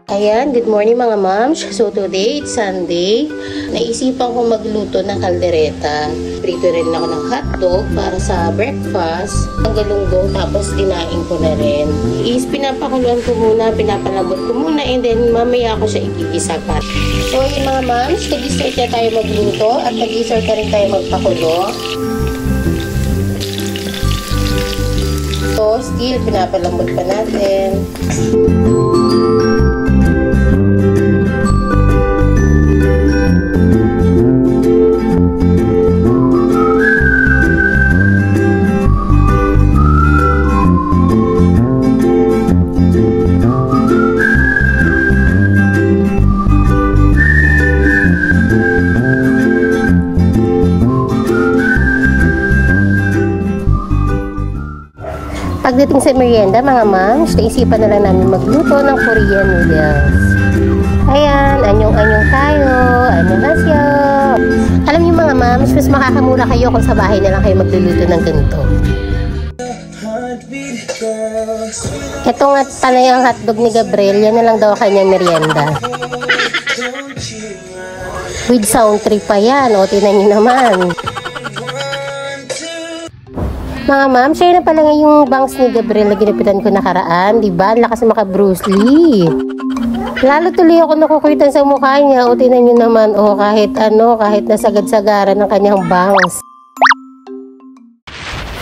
Ayan, good morning mga moms. So today, it's Sunday. Naisipan ko magluto ng kaldereta. Prito rin ako ng hotdog para sa breakfast. Ang galunggong tapos dinaing ko na rin. Pinapakuluan ko muna, pinapalambot ko muna, and then mamaya ako siya igigisa pa. So yun mga moms, nag-start na tayo magluto at nag-start na rin tayo magpakulo. So still, pinapalambot pa natin. Pagdating sa merienda mga moms, naisipan na lang namin magluto ng Korean noodles. Ayan, anyong-anyong tayo, annyeonghaseyo. Alam niyo mga moms, mas makakamura kayo kung sa bahay na lang kayo magluluto ng ganito. Ito nga panay ang hotdog ni Gabriel, yan na lang daw kanyang merienda. With sound trip pa yan, o tinan niyo naman. Mga ma'am, share na pala nga yung bangs ni Gabriel na ginapitan ko nakaraan. Diba? Lakas maka Bruce Lee. Lalo tuloy ako nakukuitan sa mukha niya. O tinan nyo naman, kahit nasagad-sagaran ng kanyang bangs.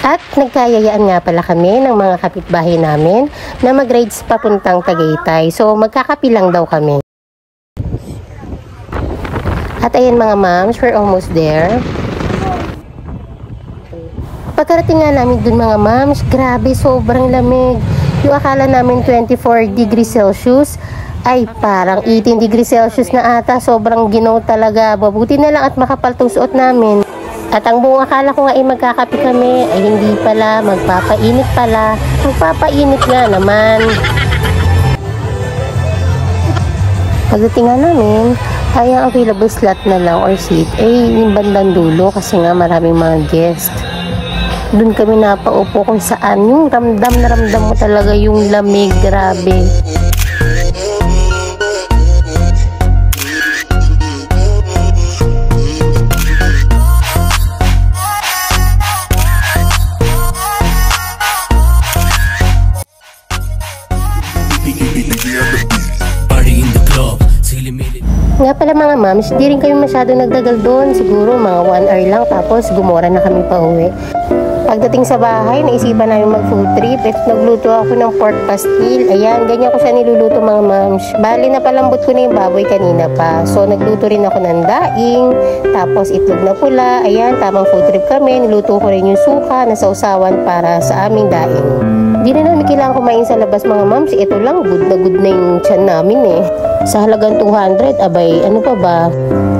At nagkayayaan nga pala kami ng mga kapitbahay namin na mag-rides papuntang Tagaytay. So magkakapi lang daw kami. At ayan mga moms, we're almost there. Pagkarating nga namin dun mga moms, grabe, sobrang lamig. Yung akala namin 24 degrees Celsius, ay parang 18 degrees Celsius na ata. Sobrang ginaw talaga. Mabuti na lang at makapal tong suot namin. At ang buong akala ko nga ay magkakape kami, ay hindi pala, magpapainit pala. Magpapainit nga naman. Pagdating nga namin, ay ang available slot na lang or seat, ay yung bandang dulo kasi nga maraming mga guest. Doon kami napaupo kung saan yung ramdam na ramdam mo talaga yung lamig, grabe. Nga pala mga moms, di rin kami masyado nagdagal doon. Siguro mga 1 hour lang tapos gumora na kami pa uwi. Pagdating sa bahay, naisipan namin mag-food trip. At nagluto ako ng pork pastil. Ayan, ganyan ko siya niluluto mga moms. Bali, napalambot ko na yung baboy kanina pa. So, nagluto rin ako ng daing. Tapos, itlog na pula. Ayan, tamang food trip kami. Niluto ko rin yung suka na sausawan para sa aming daing. Hindi na namin kailangan kumain sa labas mga moms. Ito lang, good na yung tiyan namin eh. Sa halagang 200, abay, ano pa ba?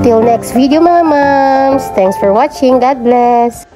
Till next video mga moms. Thanks for watching. God bless.